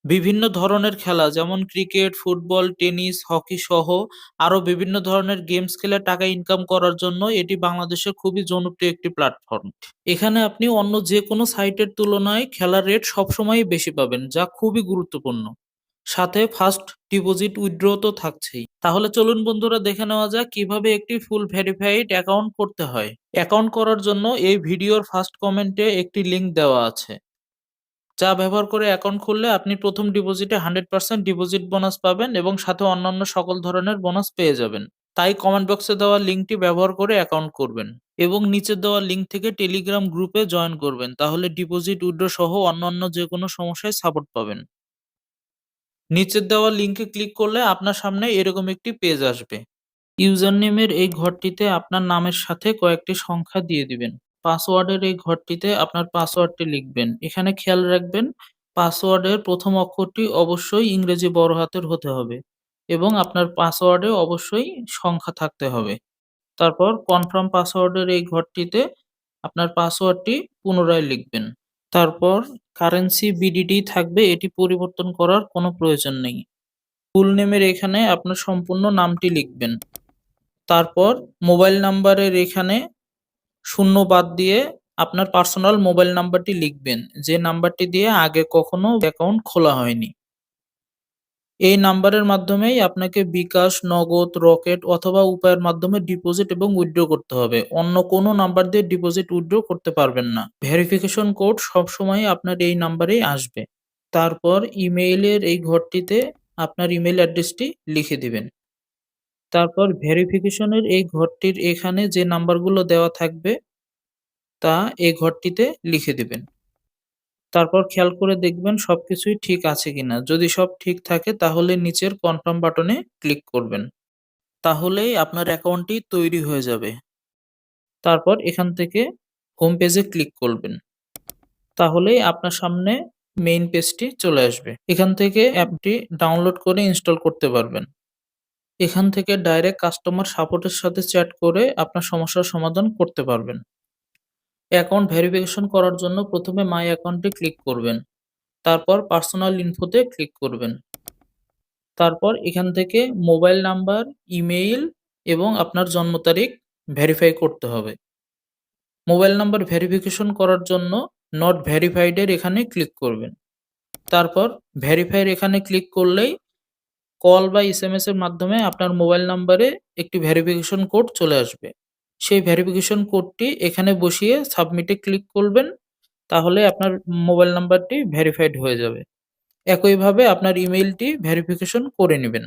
বিভিন্ন ধরনের খেলা যেমন ক্রিকেট, ফুটবল, টেনিস, হকি সহ আরো বিভিন্ন ধরনের গেমস খেলে টাকা ইনকাম করার জন্য এটি বাংলাদেশের খুবই জনপ্রিয় একটি প্ল্যাটফর্ম। এখানে আপনি অন্য যে কোনো সাইটের তুলনায় খেলার রেট সবসময়ই বেশি পাবেন, যা খুবই গুরুত্বপূর্ণ। সাথে ফার্স্ট ডিপোজিট উইথড্র তো থাকছেই। তাহলে চলুন বন্ধুরা দেখে নেওয়া যাক কিভাবে একটি ফুল ভেরিফাইড অ্যাকাউন্ট করতে হয়। অ্যাকাউন্ট করার জন্য এই ভিডিওর ফার্স্ট কমেন্টে একটি লিংক দেওয়া আছে, যা ব্যবহার করে অ্যাকাউন্ট খুললে আপনি প্রথম ডিপোজিটে 100% ডিপোজিট বোনাস পাবেন এবং সাথে অন্যান্য সকল ধরনের বোনাস পেয়ে যাবেন। তাই কমেন্ট বক্সে দেওয়া লিঙ্কটি ব্যবহার করে অ্যাকাউন্ট করবেন এবং নিচে দেওয়া লিঙ্ক থেকে টেলিগ্রাম গ্রুপে জয়েন করবেন, তাহলে ডিপোজিট উইথড্র সহ অন্যান্য যে কোনো সমস্যায় সাপোর্ট পাবেন। নিচের দেওয়া লিঙ্কে ক্লিক করলে আপনার সামনে এরকম একটি পেজ আসবে। ইউজার নেমের এই ঘরটিতে আপনার নামের সাথে কয়েকটি সংখ্যা দিয়ে দিবেন। পাসওয়ার্ডের এই ঘরটিতে আপনার পাসওয়ার্ডটি লিখবেন। এখানে খেয়াল রাখবেন, পাসওয়ার্ডের প্রথম অক্ষরটি অবশ্যই ইংরেজি বড় হাতের হতে হবে এবং আপনার পাসওয়ার্ডে অবশ্যই সংখ্যা থাকতে হবে। তারপর কনফার্ম পাসওয়ার্ডের এই ঘরটিতে আপনার পাসওয়ার্ডটি পুনরায় লিখবেন। তারপর কারেন্সি বিডিটি থাকবে, এটি পরিবর্তন করার কোনো প্রয়োজন নেই। ফুল নেমের এখানে আপনার সম্পূর্ণ নামটি লিখবেন। তারপর মোবাইল নাম্বারের এখানে শূন্য বাদ দিয়ে আপনার পার্সোনাল মোবাইল নাম্বারটি লিখবেন, যে নাম্বারটি দিয়ে আগে কখনো অ্যাকাউন্ট খোলা হয়নি। এই নাম্বারের মাধ্যমেই আপনাকে বিকাশ, নগদ, রকেট অথবা উপায়ের মাধ্যমে ডিপোজিট এবং উইথড্র করতে হবে। অন্য কোনো নাম্বার দিয়ে ডিপোজিট উইথড্র করতে পারবেন না। ভেরিফিকেশন কোড সবসময় আপনার এই নাম্বারেই আসবে। তারপর ইমেইলের এই ঘরটিতে আপনার ইমেইল অ্যাড্রেসটি লিখে দিবেন। তারপর ভেরিফিকেশনের এই ঘরটির এখানে যে নাম্বারগুলো দেওয়া থাকবে তা এই ঘরটিতে লিখে দিবেন। তারপর খেয়াল করে দেখবেন সবকিছুই ঠিক আছে কিনা। যদি সব ঠিক থাকে তাহলে নিচের কনফার্ম বাটনে ক্লিক করবেন। তাহলেই আপনার অ্যাকাউন্টটি তৈরি হয়ে যাবে। তারপর এখান থেকে হোম পেজে ক্লিক করবেন। তাহলেই আপনার সামনে মেইন পেজটি চলে আসবে। এখান থেকে অ্যাপটি ডাউনলোড করে ইনস্টল করতে পারবেন। এখান থেকে ডাইরেক্ট কাস্টমার সাপোর্টের সাথে চ্যাট করে আপনার সমস্যার সমাধান করতে পারবেন। অ্যাকাউন্ট ভেরিফিকেশন করার জন্য প্রথমে মাই অ্যাকাউন্টে ক্লিক করবেন। তারপর পার্সোনাল ইনফোতে ক্লিক করবেন। তারপর এখান থেকে মোবাইল নাম্বার, ইমেইল এবং আপনার জন্ম তারিখ ভেরিফাই করতে হবে। মোবাইল নাম্বার ভেরিফিকেশন করার জন্য নট ভেরিফাইড এর এখানে ক্লিক করবেন। তারপর ভেরিফাই এর এখানে ক্লিক করলেই কল বা এসএমএস এর মাধ্যমে আপনার মোবাইল নাম্বারে একটি ভেরিফিকেশন কোড চলে আসবে। সেই ভেরিফিকেশন কোডটি এখানে বসিয়ে সাবমিটে ক্লিক করবেন, তাহলে আপনার মোবাইল নাম্বারটি ভেরিফাইড হয়ে যাবে। একইভাবে আপনার ইমেইলটি ভেরিফিকেশন করে নেবেন।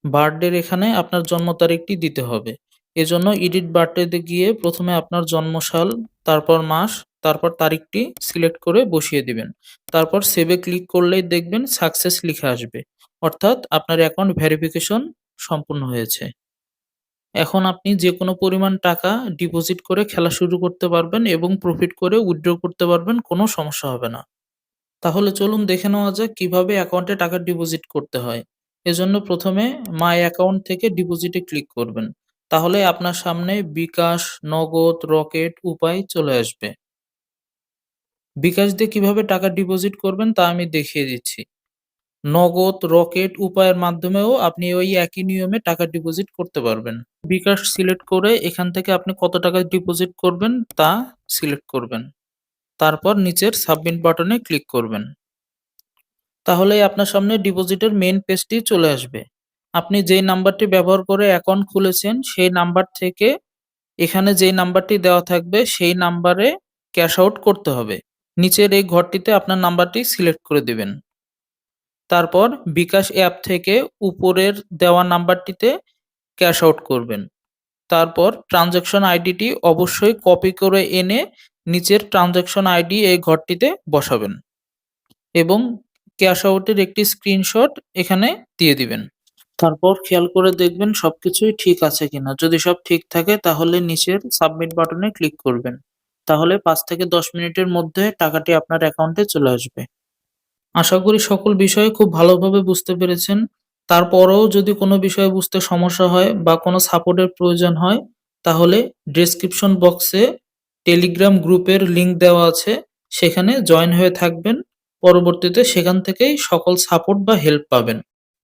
বার্থডের এখানে আপনার জন্ম তারিখটি দিতে হবে। এজন্য এডিট বার্থডেতে গিয়ে প্রথমে আপনার জন্মসাল, তারপর মাস, তারপর তারিখটি সিলেক্ট করে বসিয়ে দিবেন। তারপর সেভে ক্লিক করলেই দেখবেন সাকসেস লিখে আসবে। অর্থাৎ আপনার অ্যাকাউন্ট ভেরিফিকেশন সম্পূর্ণ হয়েছে। এখন আপনি যেকোনো পরিমাণ টাকা ডিপোজিট করে খেলা শুরু করতে পারবেন এবং প্রফিট করে উইথড্র করতে পারবেন, কোনো সমস্যা হবে না। তাহলে চলুন দেখে নেওয়া যাক কিভাবে অ্যাকাউন্টে টাকা ডিপোজিট করতে হয়। এজন্য প্রথমে মাই অ্যাকাউন্ট থেকে ডিপোজিটে ক্লিক করবেন। তাহলে আপনার সামনে বিকাশ, নগদ, রকেট, উপায় চলে আসবে। বিকাশ দিয়ে কিভাবে টাকা ডিপোজিট করবেন তা আমি দেখিয়ে দিচ্ছি। নগদ, রকেট, উপায়ের মাধ্যমেও আপনি ওই একই নিয়মে টাকা ডিপোজিট করতে পারবেন। বিকাশ সিলেক্ট করে এখান থেকে আপনি কত টাকা ডিপোজিট করবেন তা সিলেক্ট করবেন। তারপর নিচের সাবমিট বাটনে ক্লিক করবেন। তাহলেই আপনার সামনে ডিপোজিটের মেইন পেজটি চলে আসবে। আপনি যেই নাম্বারটি ব্যবহার করে অ্যাকাউন্ট খুলেছেন সেই নাম্বার থেকে এখানে যেই নাম্বারটি দেওয়া থাকবে সেই নাম্বারে ক্যাশ আউট করতে হবে। নিচের এই ঘরটিতে আপনার নাম্বারটি সিলেক্ট করে দিবেন। তারপর বিকাশ অ্যাপ থেকে উপরের দেওয়া নাম্বারটিতে ক্যাশ আউট করবেন। তারপর ট্রানজ্যাকশন আইডিটি অবশ্যই কপি করে এনে নিচের ট্রানজ্যাকশন আইডি এই ঘরটিতে বসাবেন এবং ক্যাশ আউটের একটি স্ক্রিনশট এখানে দিয়ে দিবেন। তারপর খেয়াল করে দেখবেন সবকিছুই ঠিক আছে কিনা। যদি সব ঠিক থাকে তাহলে নিচের সাবমিট বাটনে ক্লিক করবেন। তাহলে 5 থেকে 10 মিনিটের মধ্যে টাকাটি আপনার অ্যাকাউন্টে চলে আসবে। আশা করি সকল বিষয় খুব ভালোভাবে বুঝতে পেরেছেন। তারপরেও যদি কোনো বিষয়ে বুঝতে সমস্যা হয় বা কোনো সাপোর্টের প্রয়োজন হয় তাহলে ডেসক্রিপশন বক্সে টেলিগ্রাম গ্রুপের লিংক দেওয়া আছে। সেখানে জয়েন হয়ে থাকবেন। পরবর্তীতে সেখান থেকেই সকল সাপোর্ট বা হেল্প পাবেন।